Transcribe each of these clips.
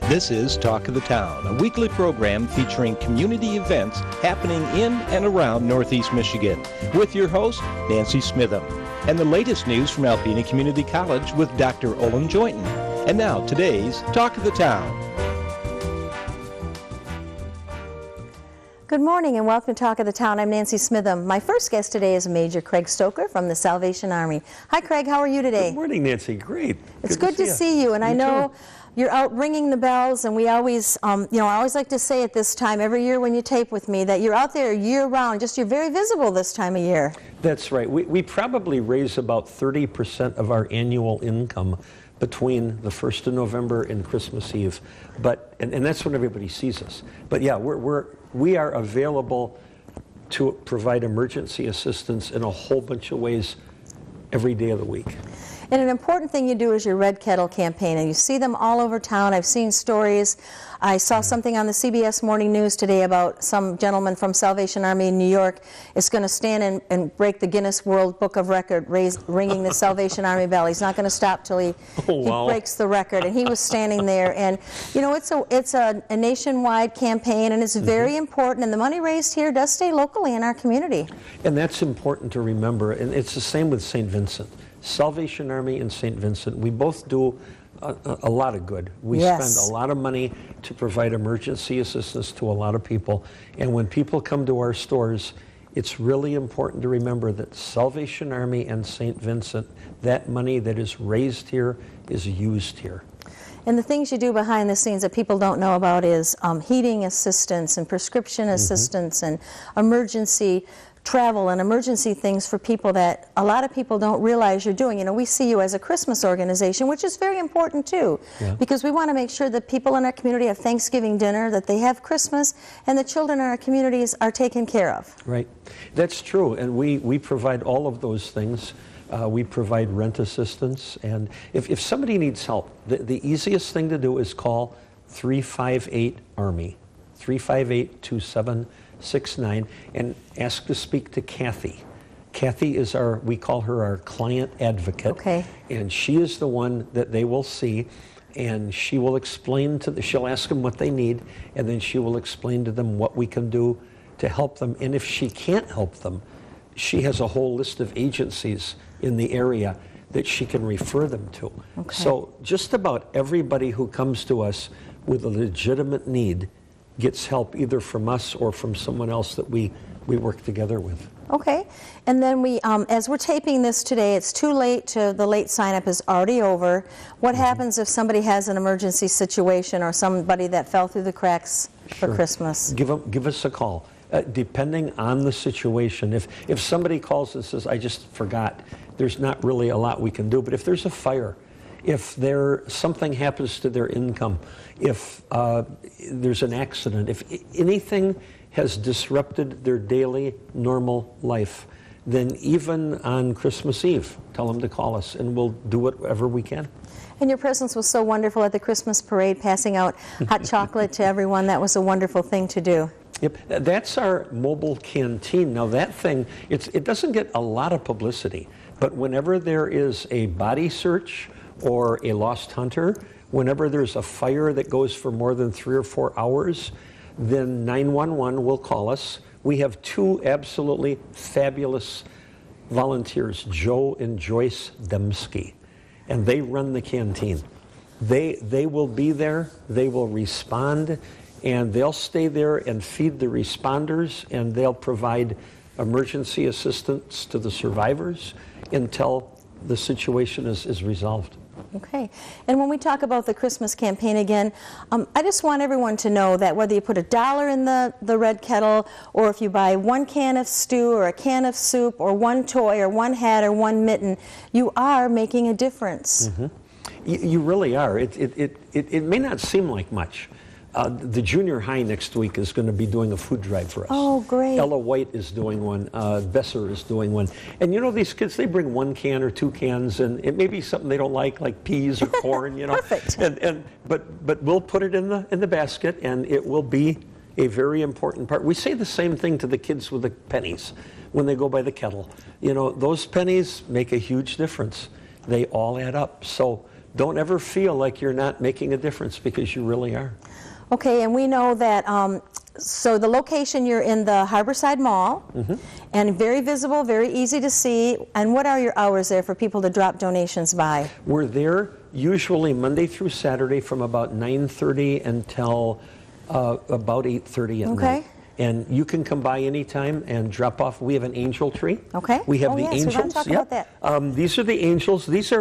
This is Talk of the Town, a weekly program featuring community events happening in and around Northeast Michigan, with your host, Nancy Smitham, and the latest news from Alpena Community College with Dr. Olin Joynton. And now, today's Talk of the Town. Good morning and welcome to Talk of the Town. I'm Nancy Smitham. My first guest today is Major Craig Stoker from the Salvation Army. Hi, Craig. How are you today? Good morning, Nancy. Great. It's good to see you. And I know you're out ringing the bells, and we always, I always like to say at this time, every year when you tape with me, that you're out there year-round. Just you're very visible this time of year. That's right. We probably raise about 30% of our annual income between the 1st of November and Christmas Eve, and that's when everybody sees us. But yeah, we are available to provide emergency assistance in a whole bunch of ways every day of the week. And an important thing you do is your Red Kettle campaign, and you see them all over town. I've seen stories. I saw something on the CBS Morning News today about some gentleman from Salvation Army in New York is going to stand and break the Guinness World Book of Record, ringing the Salvation Army bell. He's not going to stop till he breaks the record. And he was standing there. And, it's a nationwide campaign, and it's very important. And the money raised here does stay locally in our community. And that's important to remember. And it's the same with St. Vincent. Salvation Army and St. Vincent, we both do a lot of good. We spend a lot of money to provide emergency assistance to a lot of people. And when people come to our stores, it's really important to remember that Salvation Army and St. Vincent, that money that is raised here is used here. And the things you do behind the scenes that people don't know about is heating assistance and prescription assistance and emergency travel and emergency things for people that a lot of people don't realize you're doing. We see you as a Christmas organization, which is very important too, because we want to make sure that people in our community have Thanksgiving dinner, that they have Christmas, and the children in our communities are taken care of. Right. That's true, and we provide all of those things. We provide rent assistance, and if somebody needs help, the easiest thing to do is call 358-ARMY, 358-2769, and ask to speak to Kathy. Kathy is we call her our client advocate. Okay. And she is the one that they will see, and she will explain she'll ask them what they need, and then she will explain to them what we can do to help them. And if she can't help them, she has a whole list of agencies in the area that she can refer them to. Okay. So just about everybody who comes to us with a legitimate need gets help either from us or from someone else that we work together with. Okay, and then as we're taping this today, it's too late. The late sign-up is already over. What happens if somebody has an emergency situation or somebody that fell through the cracks for Christmas? Give us a call. Depending on the situation, if somebody calls and says, I just forgot, there's not really a lot we can do. But if there's a fire, if something happens to their income, if there's an accident, if anything has disrupted their daily normal life, then even on Christmas Eve, tell them to call us and we'll do whatever we can. And your presence was so wonderful at the Christmas parade, passing out hot chocolate to everyone. That was a wonderful thing to do. Yep, that's our mobile canteen. Now that thing, it doesn't get a lot of publicity, but whenever there is a body search or a lost hunter, whenever there's a fire that goes for more than 3 or 4 hours, then 911 will call us. We have 2 absolutely fabulous volunteers, Joe and Joyce Demsky, and they run the canteen. They will be there, they will respond, and they'll stay there and feed the responders, and they'll provide emergency assistance to the survivors until the situation is resolved. Okay, and when we talk about the Christmas campaign again, I just want everyone to know that whether you put $1 in the Red Kettle, or if you buy 1 can of stew or a can of soup or 1 toy or 1 hat or 1 mitten, you are making a difference. You really are. It may not seem like much. The junior high next week is going to be doing a food drive for us. Oh, great. Ella White is doing one. Besser is doing one. And these kids, they bring 1 can or 2 cans, and it may be something they don't like peas or corn, Perfect. But we'll put it in the basket, and it will be a very important part. We say the same thing to the kids with the pennies when they go by the kettle. Those pennies make a huge difference. They all add up. So don't ever feel like you're not making a difference, because you really are. Okay, and we know that, so the location, you're in the Harborside Mall, and very visible, very easy to see. And what are your hours there for people to drop donations by? We're there usually Monday through Saturday from about 9:30 until about 8:30 at night. And you can come by anytime and drop off. We have an angel tree. Okay. We have the yes, angels. We want to talk about that. These are the angels. These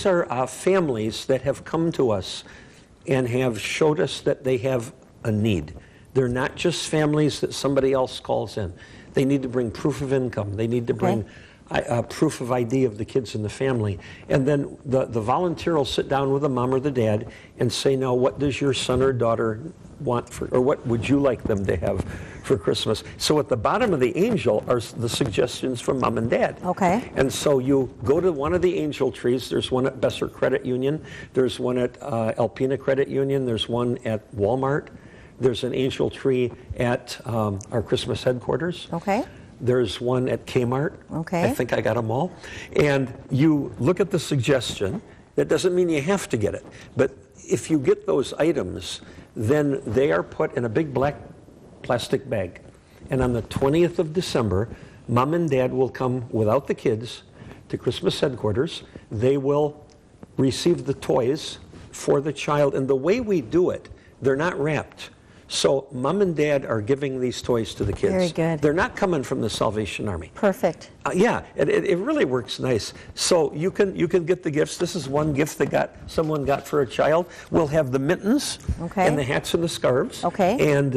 are families that have come to us and have showed us that they have a need. They're not just families that somebody else calls in. They need to bring proof of income. They need to bring proof of ID of the kids in the family. And then the volunteer will sit down with the mom or the dad and say, now, what does your son or daughter want for, or what would you like them to have for Christmas? So at the bottom of the angel are the suggestions from mom and dad. Okay. And so you go to one of the angel trees. There's one at Besser Credit Union. There's one at Alpena Credit Union. There's one at Walmart. There's an angel tree at our Christmas headquarters. Okay. There's one at Kmart. Okay. I think I got them all. And you look at the suggestion. That doesn't mean you have to get it. But if you get those items, then they are put in a big black plastic bag. And on the 20th of December, mom and dad will come without the kids to Christmas headquarters. They will receive the toys for the child. And the way we do it, they're not wrapped. So mom and dad are giving these toys to the kids. Very good. They're not coming from the Salvation Army. Perfect. Yeah, it really works nice. So you can get the gifts. This is one gift that someone got for a child. We'll have the mittens and the hats and the scarves. Okay. And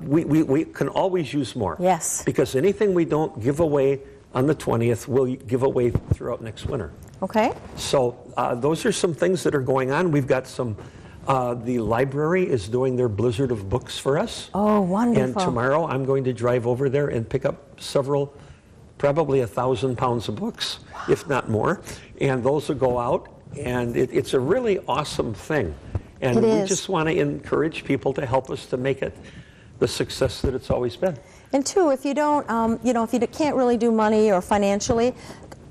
we can always use more. Yes. Because anything we don't give away on the 20th, we'll give away throughout next winter. Okay. So those are some things that are going on. We've got some. The library is doing their Blizzard of Books for us. Oh, wonderful. And tomorrow I'm going to drive over there and pick up several, probably 1,000 pounds of books, if not more. And those will go out. And it's a really awesome thing. And we just want to encourage people to help us to make it the success that it's always been. And two, if you don't, if you can't really do money or financially,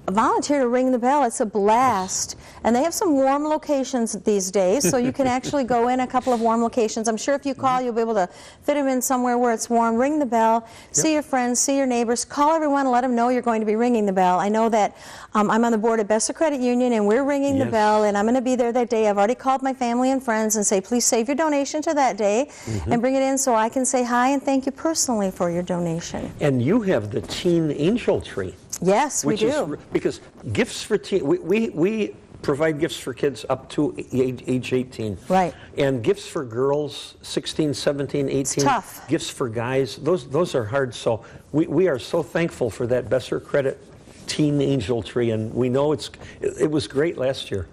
volunteer to ring the bell. It's a blast. And they have some warm locations these days, so you can actually go in a couple of warm locations. I'm sure if you call, you'll be able to fit them in somewhere where it's warm. Ring the bell, see your friends, see your neighbors, call everyone and let them know you're going to be ringing the bell. I know that I'm on the board at Besser Credit Union, and we're ringing the bell, and I'm going to be there that day. I've already called my family and friends and say, please save your donation to that day and bring it in so I can say hi and thank you personally for your donation. And you have the Teen Angel Tree. Yes, we do. Because gifts for teen, we provide gifts for kids up to age 18. Right. And gifts for girls, 16, 17, 18. It's tough. Gifts for guys, those are hard. So we are so thankful for that Besser Credit Teen Angel Tree, and we know it was great last year.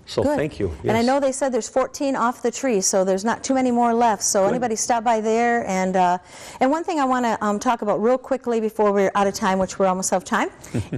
So thank you. Yes. And I know they said there's 14 off the tree, so there's not too many more left. So anybody stop by there. And one thing I want to talk about real quickly before we're out of time, which we're almost out of time,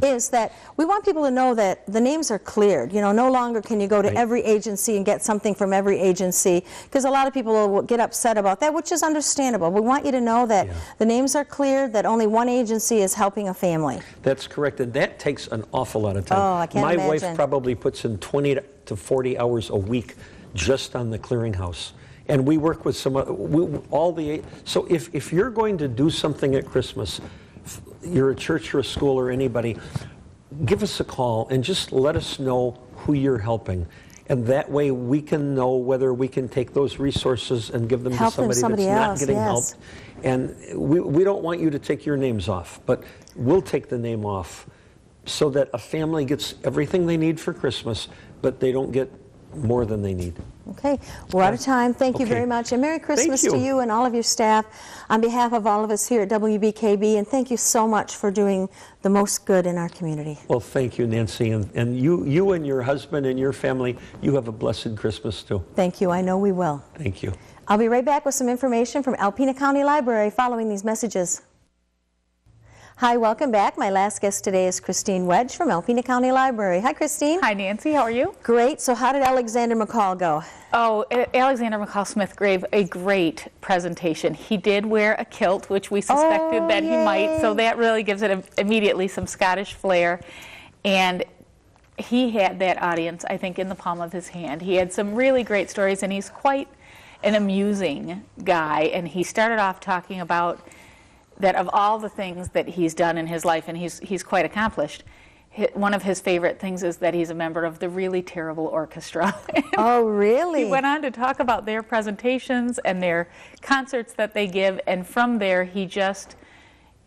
is that we want people to know that the names are cleared. You know, no longer can you go to every agency and get something from every agency, because a lot of people will get upset about that, which is understandable. We want you to know that the names are cleared, that only one agency is helping a family. That's correct, and that takes an awful lot of time. Oh, I can't imagine. My wife probably puts in 20 to 40 hours a week just on the clearinghouse. And we work with so if you're going to do something at Christmas, you're a church or a school or anybody, give us a call and just let us know who you're helping. And that way we can know whether we can take those resources and give them to somebody that's not getting helped. And we don't want you to take your names off, but we'll take the name off so that a family gets everything they need for Christmas, but they don't get more than they need. Okay, we're out of time. Thank you very much, and Merry Christmas to you and all of your staff on behalf of all of us here at WBKB, and thank you so much for doing the most good in our community. Well, thank you, Nancy, and you and your husband and your family, you have a blessed Christmas too. Thank you. I know we will. Thank you. I'll be right back with some information from Alpena County Library following these messages. Hi, welcome back. My last guest today is Christine Wedge from Alpena County Library. Hi, Christine. Hi, Nancy. How are you? Great. So how did Alexander McCall go? Oh, Alexander McCall Smith gave a great presentation. He did wear a kilt, which we suspected that he might, so that really gives it immediately some Scottish flair. And he had that audience, I think, in the palm of his hand. He had some really great stories, and he's quite an amusing guy. And he started off talking about that of all the things that he's done in his life, and he's quite accomplished, one of his favorite things is that he's a member of the Really Terrible Orchestra. Oh, really? He went on to talk about their presentations and their concerts that they give, and from there he just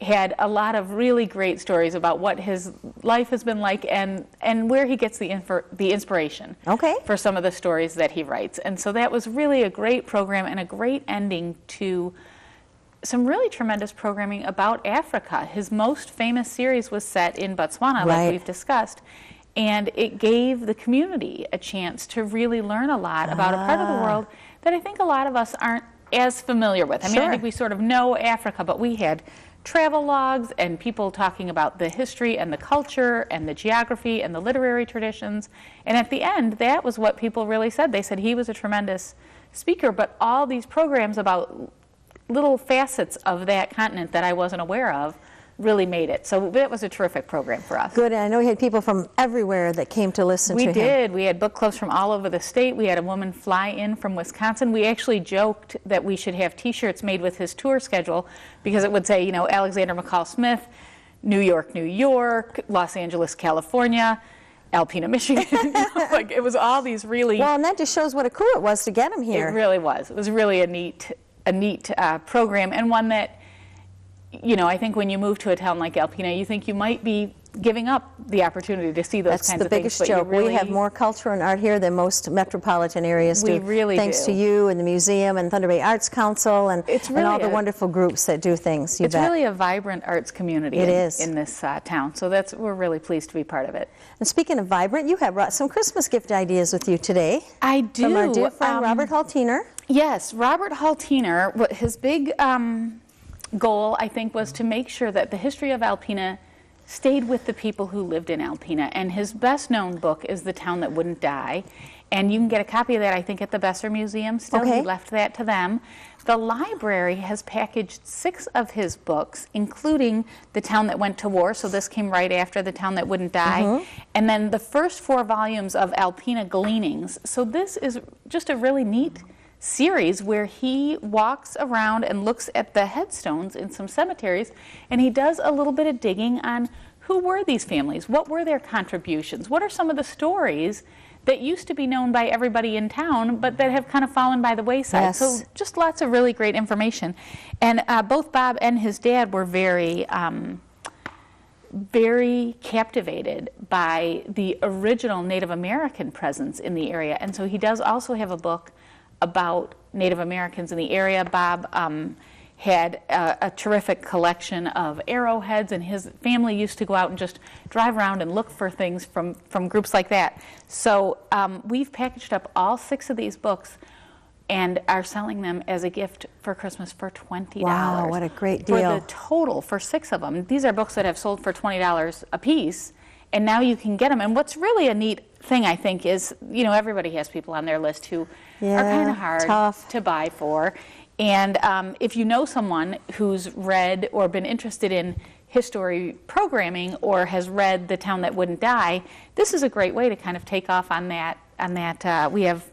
had a lot of really great stories about what his life has been like and where he gets the inspiration for some of the stories that he writes. And so that was really a great program and a great ending to some really tremendous programming about Africa. His most famous series was set in Botswana, like we've discussed, and it gave the community a chance to really learn a lot about a part of the world that I think a lot of us aren't as familiar with. I mean, I think we sort of know Africa, but we had travel logs and people talking about the history and the culture and the geography and the literary traditions. And at the end, that was what people really said. They said he was a tremendous speaker, but all these programs about little facets of that continent that I wasn't aware of really made it. So that was a terrific program for us. Good, and I know you had people from everywhere that came to listen to him. We did. We had book clubs from all over the state. We had a woman fly in from Wisconsin. We actually joked that we should have T-shirts made with his tour schedule because it would say, you know, Alexander McCall Smith, New York, New York, Los Angeles, California, Alpena, Michigan. Like it was all these really... Well, and that just shows what a coup it was to get him here. It really was. It was really a neat program, and one that, you know, I think when you move to a town like Alpena, you think you might be giving up the opportunity to see those kinds of things. That's the biggest joke. We have more culture and art here than most metropolitan areas do. We really Thanks to you and the museum and Thunder Bay Arts Council and all the wonderful groups that do things. It's really a vibrant arts community in this town. So we're really pleased to be part of it. And speaking of vibrant, you have brought some Christmas gift ideas with you today. I do. From our dear friend Robert Haltiner. Yes, Robert Haltiner, his big goal, I think, was to make sure that the history of Alpena stayed with the people who lived in Alpena. And his best-known book is The Town That Wouldn't Die. And you can get a copy of that, I think, at the Besser Museum still. He left that to them. The library has packaged 6 of his books, including The Town That Went to War, so this came right after The Town That Wouldn't Die, and then the first 4 volumes of Alpena Gleanings. So this is just a really neat series where he walks around and looks at the headstones in some cemeteries, and he does a little bit of digging on who were these families, what were their contributions, what are some of the stories that used to be known by everybody in town but that have kind of fallen by the wayside. So just lots of really great information. And both Bob and his dad were very captivated by the original Native American presence in the area, and so he does also have a book about Native Americans in the area. Bob had a terrific collection of arrowheads, and his family used to go out and just drive around and look for things from groups like that. So we've packaged up all 6 of these books and are selling them as a gift for Christmas for $20. Wow, what a great deal. For the total, for 6 of them. These are books that have sold for $20 a piece, and now you can get them. And what's really a neat thing, I think, is, you know, everybody has people on their list who are kind of hard to buy for. And if you know someone who's read or been interested in history programming or has read The Town That Wouldn't Die, this is a great way to kind of take off on that. We have,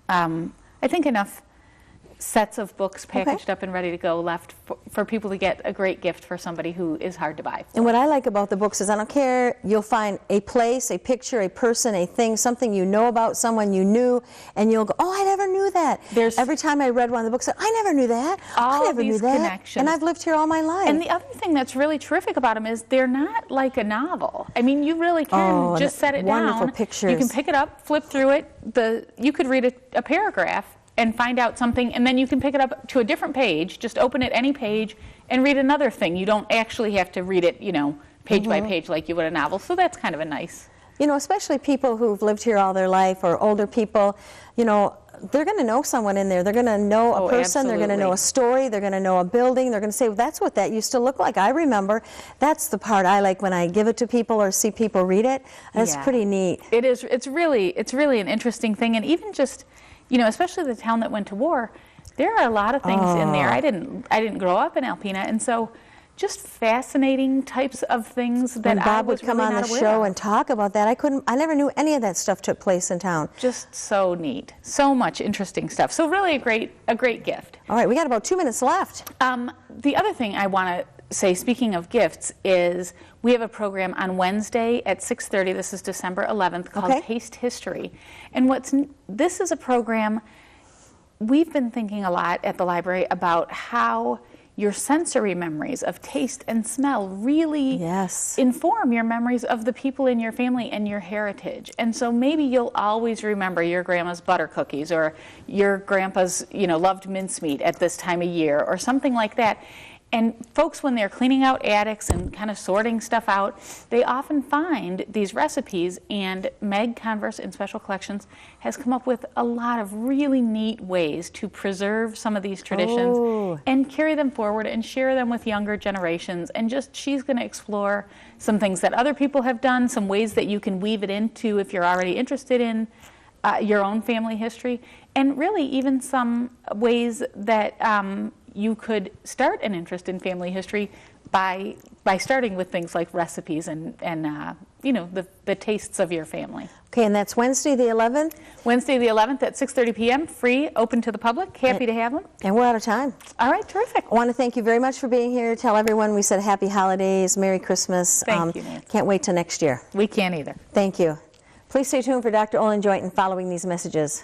I think, enough sets of books packaged up and ready to go left for people to get a great gift for somebody who is hard to buy for. And what I like about the books is I don't care, you'll find a place, a picture, a person, a thing, something you know about, someone you knew, and you'll go, oh, I never knew that. Every time I read one of the books, I never knew that. I never knew that. Connections. And I've lived here all my life. And the other thing that's really terrific about them is they're not like a novel. I mean, you really can just set it down. Wonderful pictures. You can pick it up, flip through it. You could read a paragraph and find out something, and then you can pick it up to a different page, just open it any page, and read another thing. You don't actually have to read it, you know, page by page like you would a novel, so that's kind of a nice... You know, especially people who've lived here all their life, or older people, you know, they're going to know someone in there. They're going to know a person, they're going to know a story, they're going to know a building, they're going to say, well, that's what that used to look like. I remember. That's the part I like when I give it to people or see people read it. That's pretty neat. It is. It's really an interesting thing, and even just... You know, especially The Town That Went to War, there are a lot of things in there. I didn't grow up in Alpena, and so just fascinating types of things that When I Bob was would come really on the not aware show of. and talk about that, I never knew any of that stuff took place in town. Just so neat. So much interesting stuff. So really a great gift. All right, we got about 2 minutes left. The other thing I want to say, speaking of gifts, is we have a program on Wednesday at 6:30. This is December 11th, called Okay. Taste History. And this is a program, we've been thinking a lot at the library about how your sensory memories of taste and smell really Yes. inform your memories of the people in your family and your heritage. And so maybe you'll always remember your grandma's butter cookies, or your grandpa's, loved mincemeat at this time of year, or something like that. And folks, when they're cleaning out attics and kind of sorting stuff out, they often find these recipes, and Meg Converse in Special Collections has come up with a lot of really neat ways to preserve some of these traditions and carry them forward and share them with younger generations. And she's going to explore some things that other people have done, some ways that you can weave it into if you're already interested in your own family history, and really even some ways that you could start an interest in family history by starting with things like recipes and the tastes of your family. Okay, and that's Wednesday the 11th? Wednesday the 11th at 6:30 p.m., free, open to the public. Happy to have them. And we're out of time. All right, terrific. I want to thank you very much for being here. Tell everyone we said happy holidays, Merry Christmas. Thank you, Nancy. Can't wait till next year. We can't either. Thank you. Please stay tuned for Dr. Olin Joynton following these messages.